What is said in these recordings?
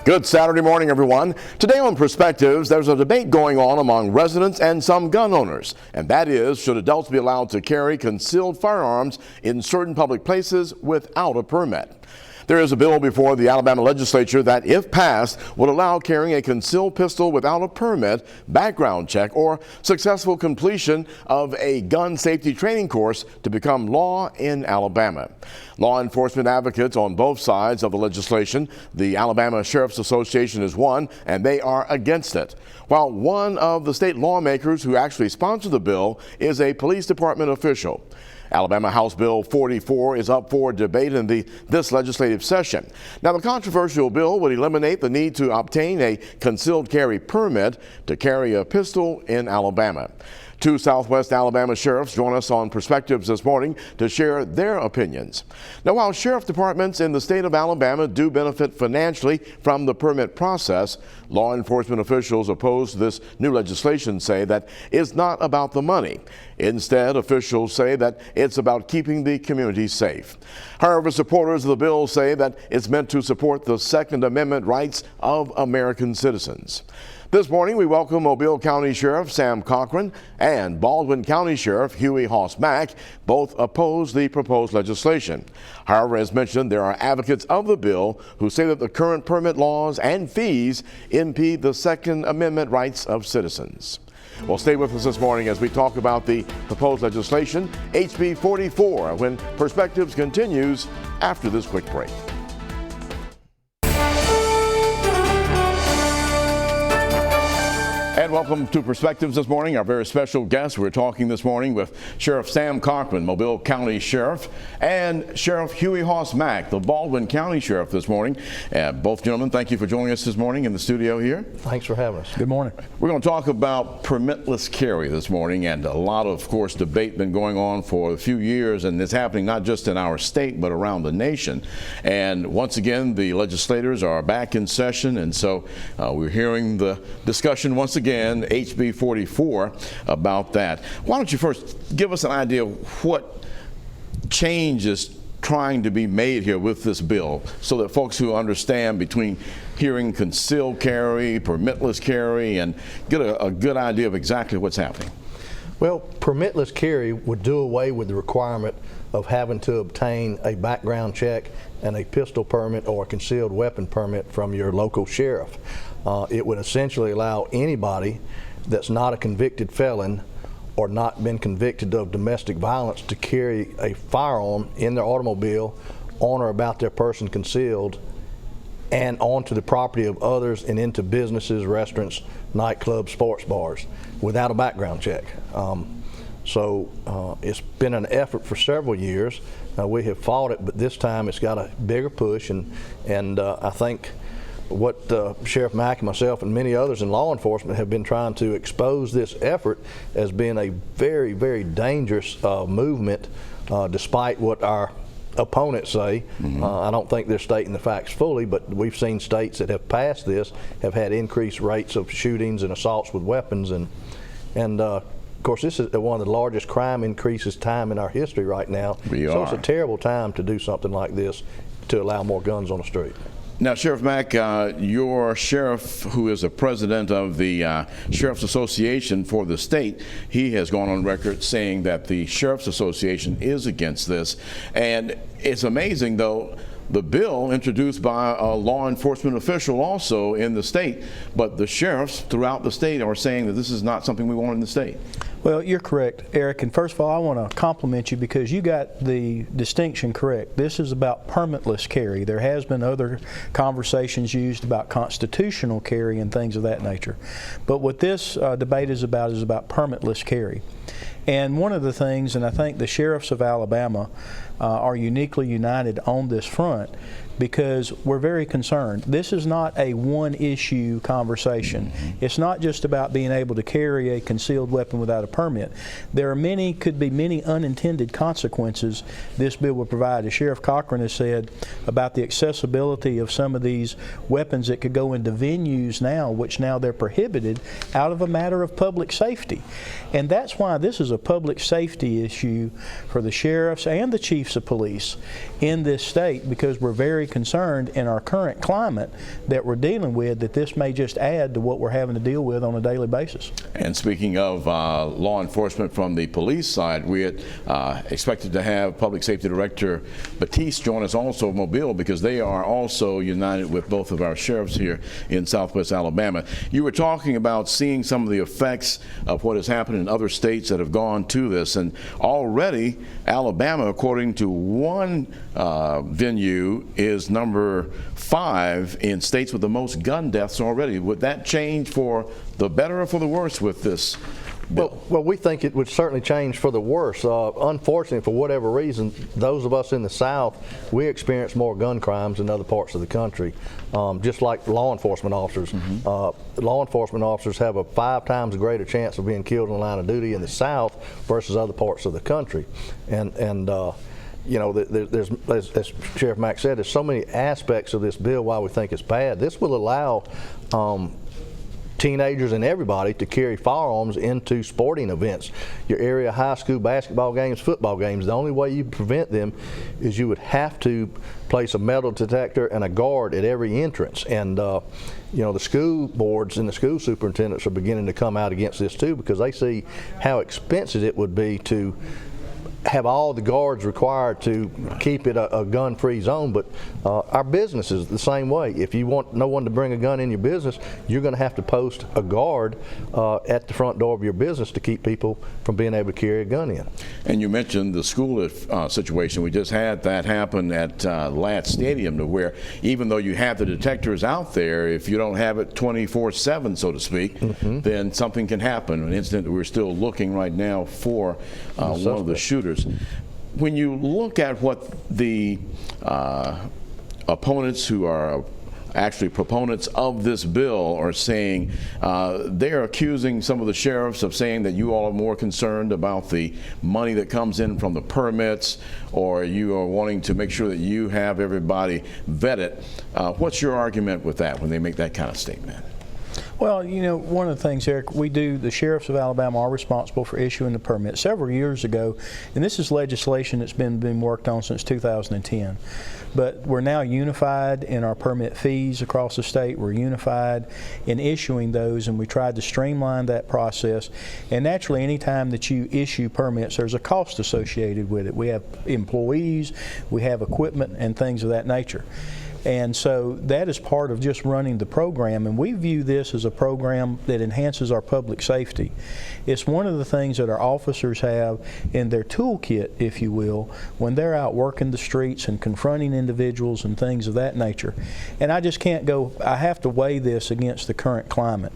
Good Saturday morning, everyone. Today on Perspectives, there's a debate going on among residents and some gun owners, and that is, should adults be allowed to carry concealed firearms in certain public places without a permit? There is a bill before the Alabama legislature that, if passed, would allow carrying a concealed pistol without a permit, background check, or successful completion of a gun safety training course to become law in Alabama. Law enforcement advocates on both sides of the legislation, the Alabama Sheriff's Association is one, and they are against it. While one of the state lawmakers who actually sponsored the bill is a police department official. Alabama House Bill 44 is up for debate in this legislative session. Now, the controversial bill would eliminate the need to obtain a concealed carry permit to carry a pistol in Alabama. Two Southwest Alabama sheriffs join us on Perspectives this morning to share their opinions. Now, while sheriff departments in the state of Alabama do benefit financially from the permit process, law enforcement officials opposed to this new legislation say that it's not about the money. Instead, officials say that it's about keeping the community safe. However, supporters of the bill say that it's meant to support the Second Amendment rights of American citizens. This morning, we welcome Mobile County Sheriff Sam Cochran and Baldwin County Sheriff Huey Hoss Mack. Both oppose the proposed legislation. However, as mentioned, there are advocates of the bill who say that the current permit laws and fees impede the Second Amendment rights of citizens. Well, stay with us this morning as we talk about the proposed legislation, HB 44, when Perspectives continues after this quick break. And welcome to Perspectives this morning. Our very special guest. We're talking this morning with Sheriff Sam Cochran, Mobile County Sheriff, and Sheriff Huey Hoss Mack, the Baldwin County Sheriff this morning. Both gentlemen, thank you for joining us this morning in the studio here. Thanks for having us. Good morning. We're going to talk about permitless carry this morning, and a lot of course, debate been going on for a few years, and it's happening not just in our state, but around the nation. And once again, the legislators are back in session, and so we're hearing the discussion once again, HB 44, about that. Why don't you first give us an idea of what change is trying to be made here with this bill, so that folks who understand between hearing concealed carry, permitless carry, and get a good idea of exactly what's happening. Well, permitless carry would do away with the requirement of having to obtain a background check and a pistol permit or a concealed weapon permit from your local sheriff. It would essentially allow anybody that's not a convicted felon or not been convicted of domestic violence to carry a firearm in their automobile on or about their person concealed and onto the property of others and into businesses, restaurants, nightclubs, sports bars without a background check. It's been an effort for several years. We have fought it, but this time it's got a bigger push, and I think what Sheriff Mack and myself and many others in law enforcement have been trying to expose this effort as being a very, very dangerous movement, despite what our opponents say. I don't think they're stating the facts fully, but we've seen states that have passed this have had increased rates of shootings and assaults with weapons, and of course this is one of the largest crime increases time in our history right now. So it's a terrible time to do something like this, to allow more guns on the street. Now, Sheriff Mack, your sheriff, who is a president of the Sheriff's Association for the state, he has gone on record saying that the Sheriff's Association is against this. And it's amazing, though, the bill introduced by a law enforcement official also in the state, but the sheriffs throughout the state are saying that this is not something we want in the state. Well, you're correct, Eric, and first of all, I want to compliment you because you got the distinction correct. This is about permitless carry. There has been other conversations used about constitutional carry and things of that nature, but what this debate is about permitless carry. And one of the things, and I think the sheriffs of Alabama are uniquely united on this front, because we're very concerned. This is not a one-issue conversation. It's not just about being able to carry a concealed weapon without a permit. There are could be many unintended consequences this bill will provide. As Sheriff Cochran has said about the accessibility of some of these weapons that could go into venues now, which now they're prohibited out of a matter of public safety. And that's why this is a public safety issue for the sheriffs and the chief chiefs of police in this state, because we're very concerned in our current climate that we're dealing with that this may just add to what we're having to deal with on a daily basis. And speaking of law enforcement from the police side, we had expected to have Public Safety Director Batiste join us also of Mobile, because they are also united with both of our sheriffs here in Southwest Alabama. You were talking about seeing some of the effects of what has happened in other states that have gone to this, and already Alabama, according to one venue, is number 5 in states with the most gun deaths already. Would that change for the better or for the worse with this bill? Well, we think it would certainly change for the worse. Unfortunately, for whatever reason, those of us in the South, we experience more gun crimes than other parts of the country, just like law enforcement officers. Law enforcement officers have a 5 times greater chance of being killed in the line of duty in the South versus other parts of the country. And you know, there's, as Sheriff Mack said, there's so many aspects of this bill why we think it's bad. This will allow teenagers and everybody to carry firearms into sporting events, your area high school basketball games, football games. The only way you prevent them is you would have to place a metal detector and a guard at every entrance. And you know, the school boards and the school superintendents are beginning to come out against this too, because they see how expensive it would be to have all the guards required to keep it a gun-free zone. But our business is the same way. If you want no one to bring a gun in your business, you're going to have to post a guard at the front door of your business to keep people from being able to carry a gun in. And you mentioned the school situation. We just had that happen at Ladd Stadium, to where even though you have the detectors out there, if you don't have it 24/7, so to speak, then something can happen. An incident that we're still looking right now for one of the shooters. When you look at what the opponents who are actually proponents of this bill are saying, they're accusing some of the sheriffs of saying that you all are more concerned about the money that comes in from the permits, or you are wanting to make sure that you have everybody vetted. What's your argument with that when they make that kind of statement? Well, you know, one of the things, Eric, the sheriffs of Alabama are responsible for issuing the permit. Several years ago, and this is legislation that's been worked on since 2010, but we're now unified in our permit fees across the state. We're unified in issuing those, and we tried to streamline that process. And naturally, any time that you issue permits, there's a cost associated with it. We have employees, we have equipment, and things of that nature. And so that is part of just running the program, and we view this as a program that enhances our public safety. It's one of the things that our officers have in their toolkit, if you will, when they're out working the streets and confronting individuals and things of that nature. And I just can't go, I have to weigh this against the current climate.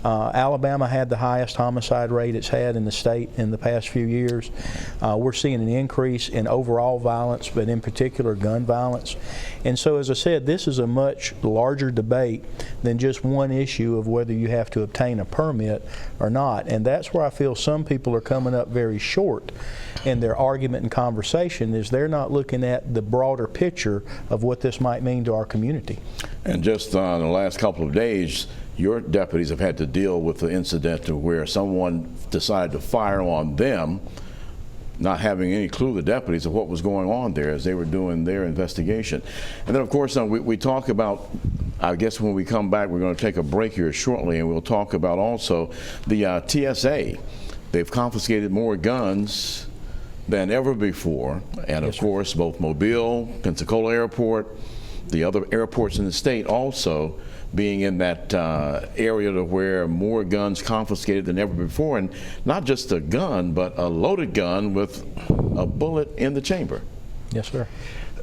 Alabama had the highest homicide rate it's had in the state in the past few years. We're seeing an increase in overall violence, but in particular gun violence. And so, as I said, this is a much larger debate than just one issue of whether you have to obtain a permit or not. And that's where I feel some people are coming up very short in their argument and conversation, is they're not looking at the broader picture of what this might mean to our community. And just in the last couple of days, your deputies have had to deal with the incident where someone decided to fire on them, not having any clue, the deputies, of what was going on there as they were doing their investigation. And then, of course, we talk about, I guess when we come back, we're going to take a break here shortly, and we'll talk about also the TSA. They've confiscated more guns than ever before, and of course, both Mobile, Pensacola Airport, the other airports in the state also being in that area to where more guns confiscated than ever before, and not just a gun, but a loaded gun with a bullet in the chamber. Yes, sir.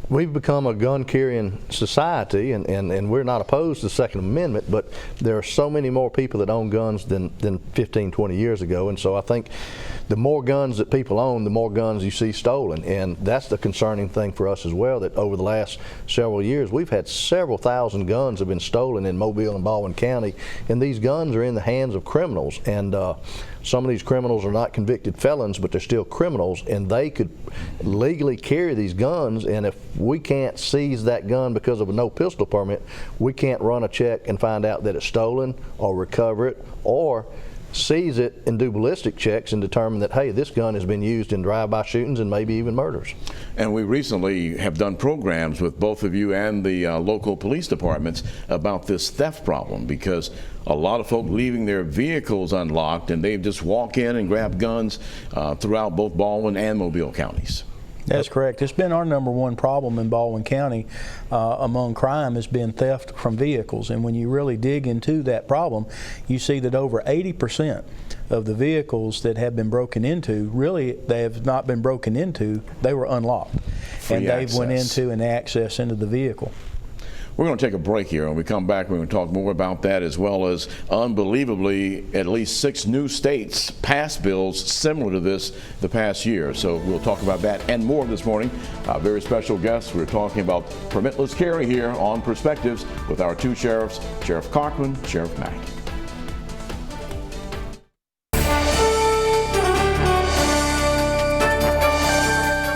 We've become a gun-carrying society, and we're not opposed to the Second Amendment, but there are so many more people that own guns than 15, 20 years ago, and so I think the more guns that people own, the more guns you see stolen, and that's the concerning thing for us as well, that over the last several years, we've had several thousand guns have been stolen in Mobile and Baldwin County, and these guns are in the hands of criminals, and some of these criminals are not convicted felons, but they're still criminals, and they could legally carry these guns, and if we can't seize that gun because of a no pistol permit, we can't run a check and find out that it's stolen or recover it, or seize it and do ballistic checks and determine that, hey, this gun has been used in drive-by shootings and maybe even murders. And we recently have done programs with both of you and the local police departments about this theft problem, because a lot of folk leaving their vehicles unlocked and they just walk in and grab guns throughout both Baldwin and Mobile counties. That's correct. It's been our #1 problem in Baldwin County among crime has been theft from vehicles. And when you really dig into that problem, you see that over 80% of the vehicles that have been broken into, really they have not been broken into, they were unlocked. And they've went into and access into the vehicle. We're going to take a break here. When we come back, we're going to talk more about that, as well as, unbelievably, at least 6 new states passed bills similar to this the past year. So we'll talk about that and more this morning. Very special guests. We're talking about permitless carry here on Perspectives with our 2 sheriffs, Sheriff Cochran, Sheriff Mack.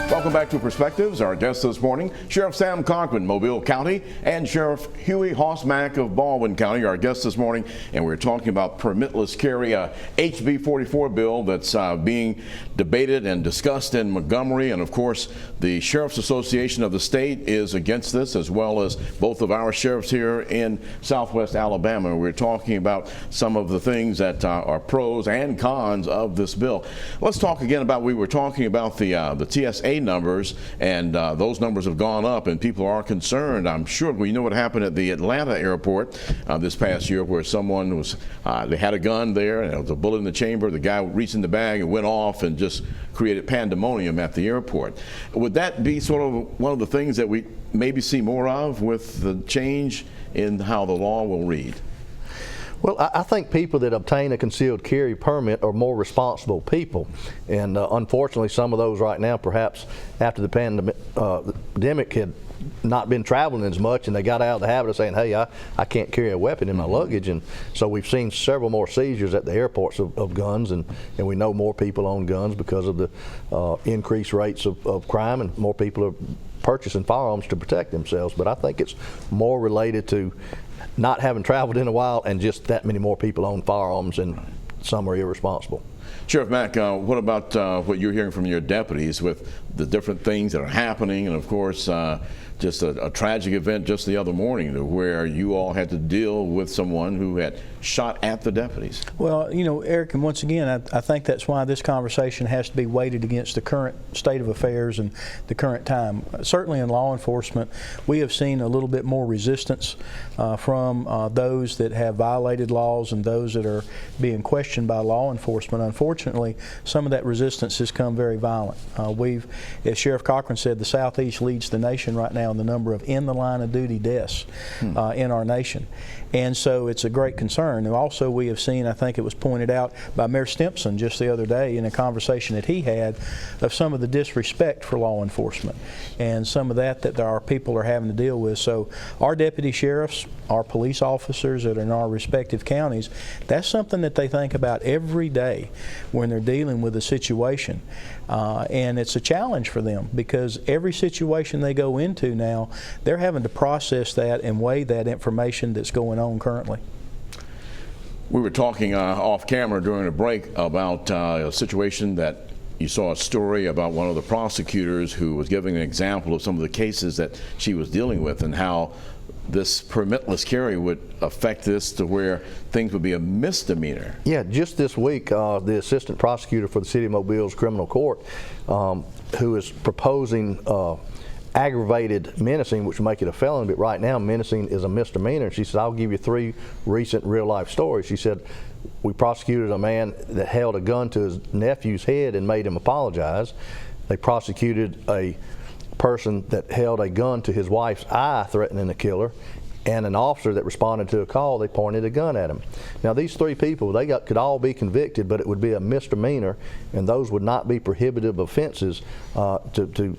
Welcome back to Perspectives. Our guests this morning, Sheriff Sam Cochran, Mobile County, and Sheriff Huey Hoss-Mack of Baldwin County, our guests this morning. And we're talking about permitless carry, a HB 44 bill that's being debated and discussed in Montgomery. And of course, the Sheriff's Association of the state is against this, as well as both of our sheriffs here in Southwest Alabama. We're talking about some of the things that are pros and cons of this bill. Let's talk again about, we were talking about the TSA numbers, and those numbers have gone up, and people are concerned. I'm sure we know what happened at the Atlanta airport this past year, where someone was, they had a gun there, and there was a bullet in the chamber. The guy reached in the bag and went off and just created pandemonium at the airport. Would that be sort of one of the things that we maybe see more of with the change in how the law will read? Well, I think people that obtain a concealed carry permit are more responsible people, and unfortunately some of those right now, perhaps after the pandemic had not been traveling as much, and they got out of the habit of saying, hey, I can't carry a weapon in my luggage. And so we've seen several more seizures at the airports of guns, and we know more people own guns because of the increased rates of crime, and more people are purchasing firearms to protect themselves. But I think it's more related to not having traveled in a while, and just that many more people own firearms, and some are irresponsible. Sheriff Mack, what about what you're hearing from your deputies with the different things that are happening, and of course just a tragic event just the other morning where you all had to deal with someone who had shot at the deputies? Well, you know, Eric, and once again, I think that's why this conversation has to be weighted against the current state of affairs and the current time. Certainly in law enforcement, we have seen a little bit more resistance from those that have violated laws and those that are being questioned by law enforcement. Unfortunately, some of that resistance has come very violent. As Sheriff Cochran said, the Southeast leads the nation right now in the number of in the line of duty deaths in our nation. And so it's a great concern. And also we have seen, I think it was pointed out by Mayor Stimpson just the other day in a conversation that he had, of some of the disrespect for law enforcement and some of that our people are having to deal with. So our deputy sheriffs, our police officers that are in our respective counties, that's something that they think about every day when they're dealing with a situation. And it's a challenge for them, because every situation they go into now, they're having to process that and weigh that information that's going on currently. We were talking off camera during a break about a situation that you saw a story about one of the prosecutors who was giving an example of some of the cases that she was dealing with, and how this permitless carry would affect this to where things would be a misdemeanor. Yeah, just this week, the assistant prosecutor for the City of Mobile's criminal court, who is proposing aggravated menacing, which would make it a felony, but right now menacing is a misdemeanor. She said, I'll give you 3 recent real-life stories. She said, we prosecuted a man that held a gun to his nephew's head and made him apologize. They prosecuted a person that held a gun to his wife's eye, threatening to kill her, and an officer that responded to a call, they pointed a gun at him. Now these 3 people, could all be convicted, but it would be a misdemeanor, and those would not be prohibitive offenses to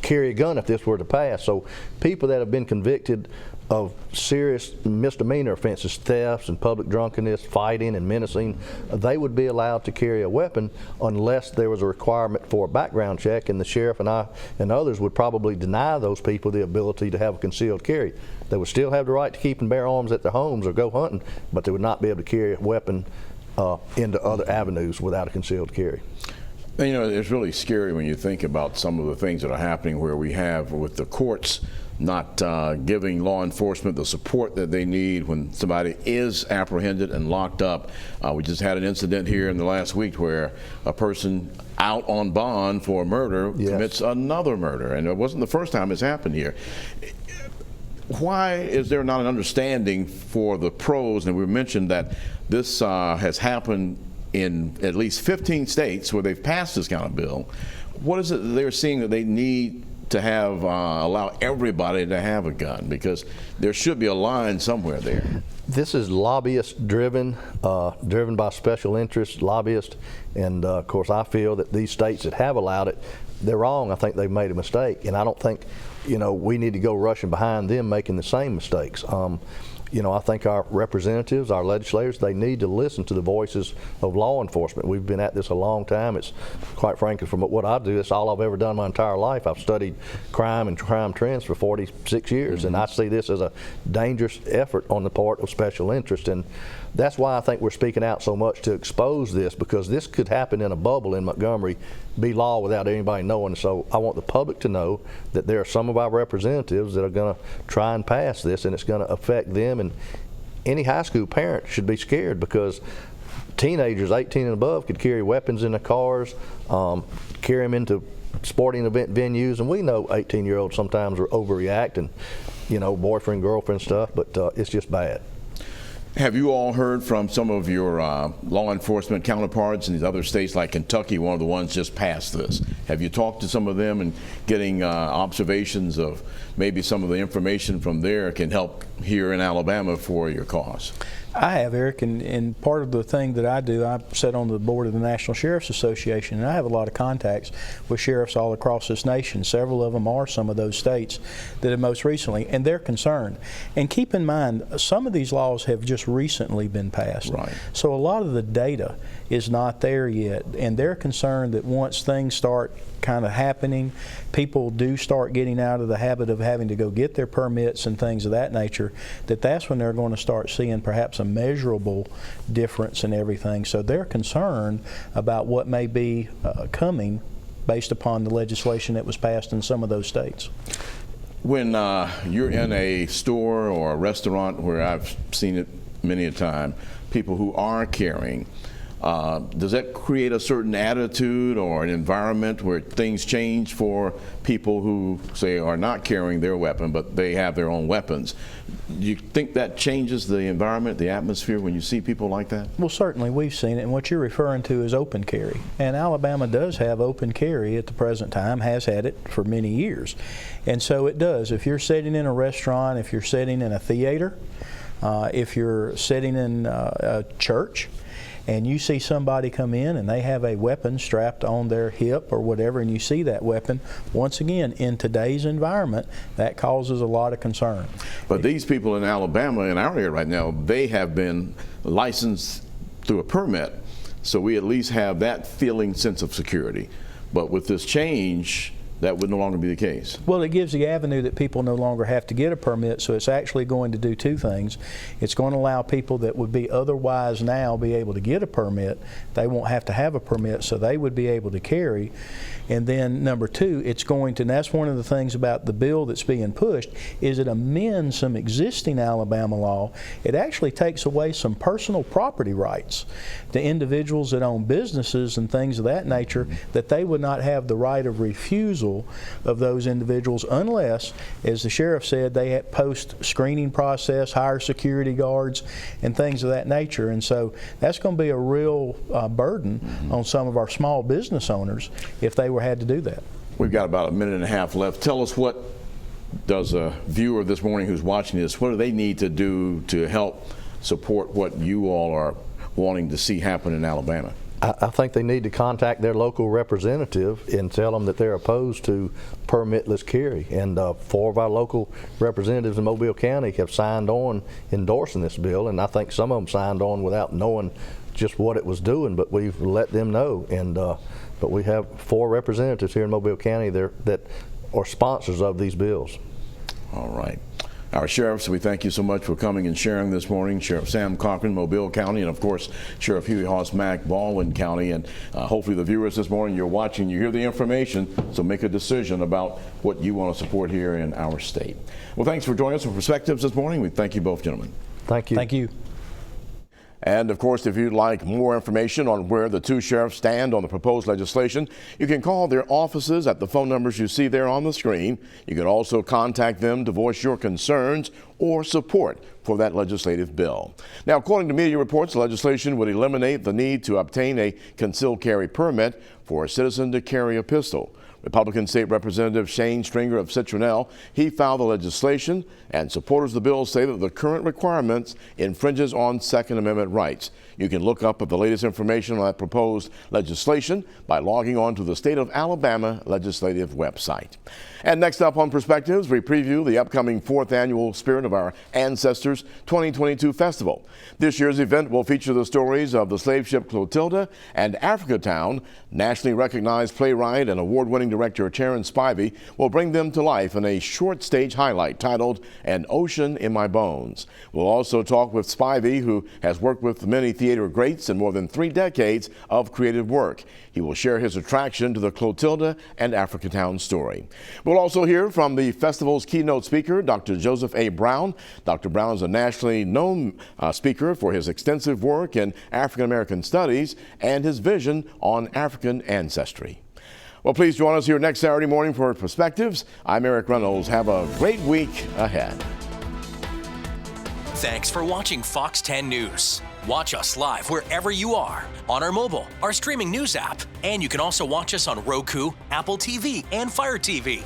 carry a gun if this were to pass. So people that have been convicted of serious misdemeanor offenses, thefts and public drunkenness, fighting and menacing, they would be allowed to carry a weapon unless there was a requirement for a background check, and the sheriff and I and others would probably deny those people the ability to have a concealed carry. They would still have the right to keep and bear arms at their homes or go hunting, but they would not be able to carry a weapon into other avenues without a concealed carry. And, you know, it's really scary when you think about some of the things that are happening where we have with the courts not giving law enforcement the support that they need when somebody is apprehended and locked up. We just had an incident here in the last week where a person out on bond for murder commits another murder, and it wasn't the first time it's happened here. Why is there not an understanding for the pros? And we mentioned that this has happened in at least 15 states where they've passed this kind of bill. What is it that they're seeing that they need to have allow everybody to have a gun? Because there should be a line somewhere there. This is lobbyist driven, driven by special interest lobbyists, and of course I feel that these states that have allowed it, they're wrong. I think they've made a mistake, and I don't think, you know, we need to go rushing behind them making the same mistakes. You know, I think our representatives, our legislators, they need to listen to the voices of law enforcement. We've been at this a long time. It's, quite frankly, from what I do, it's all I've ever done my entire life. I've studied crime and crime trends for 46 years, and I see this as a dangerous effort on the part of special interest. And that's why I think we're speaking out so much to expose this, because this could happen in a bubble in Montgomery, be law without anybody knowing. So I want the public to know that there are some of our representatives that are going to try and pass this, and it's going to affect them. And any high school parent should be scared, because teenagers 18 and above could carry weapons in their cars, carry them into sporting event venues, and we know 18-year-olds sometimes overreact and, you know, boyfriend, girlfriend stuff, but it's just bad. Have you all heard from some of your law enforcement counterparts in these other states, like Kentucky, one of the ones just passed this? Have you talked to some of them and getting observations of maybe some of the information from there can help here in Alabama for your cause? I have, Eric, and part of the thing that I do, I sit on the board of the National Sheriff's Association, and I have a lot of contacts with sheriffs all across this nation. Several of them are some of those states that have most recently, and they're concerned. And keep in mind, some of these laws have just recently been passed. Right. So a lot of the data is not there yet, and they're concerned that once things start kind of happening, people do start getting out of the habit of having to go get their permits and things of that nature, that's when they're going to start seeing perhaps a measurable difference in everything. So they're concerned about what may be coming based upon the legislation that was passed in some of those states. When you're in a store or a restaurant, where I've seen it many a time, people who are carrying, does that create a certain attitude or an environment where things change for people who, say, are not carrying their weapon, but they have their own weapons? Do you think that changes the environment, the atmosphere, when you see people like that? Well, certainly we've seen it, and what you're referring to is open carry. And Alabama does have open carry at the present time, has had it for many years. And so it does. If you're sitting in a restaurant, if you're sitting in a theater, if you're sitting in a church, and you see somebody come in and they have a weapon strapped on their hip or whatever, and you see that weapon, once again, in today's environment, that causes a lot of concern. But these people in Alabama, in our area right now, they have been licensed through a permit, so we at least have that feeling, sense of security. But with this change, that would no longer be the case. Well, it gives the avenue that people no longer have to get a permit, so it's actually going to do two things. It's going to allow people that would be otherwise now be able to get a permit. They won't have to have a permit, so they would be able to carry. And then number two, it's going to, and that's one of the things about the bill that's being pushed, is it amends some existing Alabama law. It actually takes away some personal property rights to individuals that own businesses and things of that nature, that they would not have the right of refusal of those individuals unless, as the sheriff said, they had post-screening process, hire security guards, and things of that nature. And so that's going to be a real burden on some of our small business owners if they had to do that. We've got about a minute and a half left. Tell us, what does a viewer this morning who's watching this, what do they need to do to help support what you all are wanting to see happen in Alabama? I think they need to contact their local representative and tell them that they're opposed to permitless carry. And 4 of our local representatives in Mobile County have signed on endorsing this bill, and I think some of them signed on without knowing just what it was doing, but we've let them know. And but we have 4 representatives here in Mobile County that are sponsors of these bills. All right. Our sheriffs, we thank you so much for coming and sharing this morning. Sheriff Sam Cochran, Mobile County, and of course, Sheriff Huey Hoss Mack, Baldwin County. And hopefully the viewers this morning, you're watching, you hear the information, so make a decision about what you want to support here in our state. Well, thanks for joining us for Perspectives this morning. We thank you both, gentlemen. Thank you. Thank you. And of course, if you'd like more information on where the two sheriffs stand on the proposed legislation, you can call their offices at the phone numbers you see there on the screen. You can also contact them to voice your concerns or support for that legislative bill. Now, according to media reports, the legislation would eliminate the need to obtain a concealed carry permit for a citizen to carry a pistol. Republican State Representative Shane Stringer of Citronelle, he filed the legislation, and supporters of the bill say that the current requirements infringes on Second Amendment rights. You can look up the latest information on that proposed legislation by logging on to the State of Alabama legislative website. And next up on Perspectives, we preview the upcoming 4th annual Spirit of Our Ancestors 2022 Festival. This year's event will feature the stories of the slave ship Clotilda and Africatown. Nationally recognized playwright and award-winning director Terrence Spivey will bring them to life in a short stage highlight titled An Ocean in My Bones. We'll also talk with Spivey, who has worked with many theater greats in more than 3 decades of creative work. He will share his attraction to the Clotilda and Africatown story. We'll also hear from the festival's keynote speaker, Dr. Joseph A. Brown. Dr. Brown is a nationally known speaker for his extensive work in African American studies and his vision on African ancestry. Well, please join us here next Saturday morning for Perspectives. I'm Eric Reynolds. Have a great week ahead. Thanks for watching Fox 10 News. Watch us live wherever you are, on our mobile, our streaming news app, and you can also watch us on Roku, Apple TV, and Fire TV.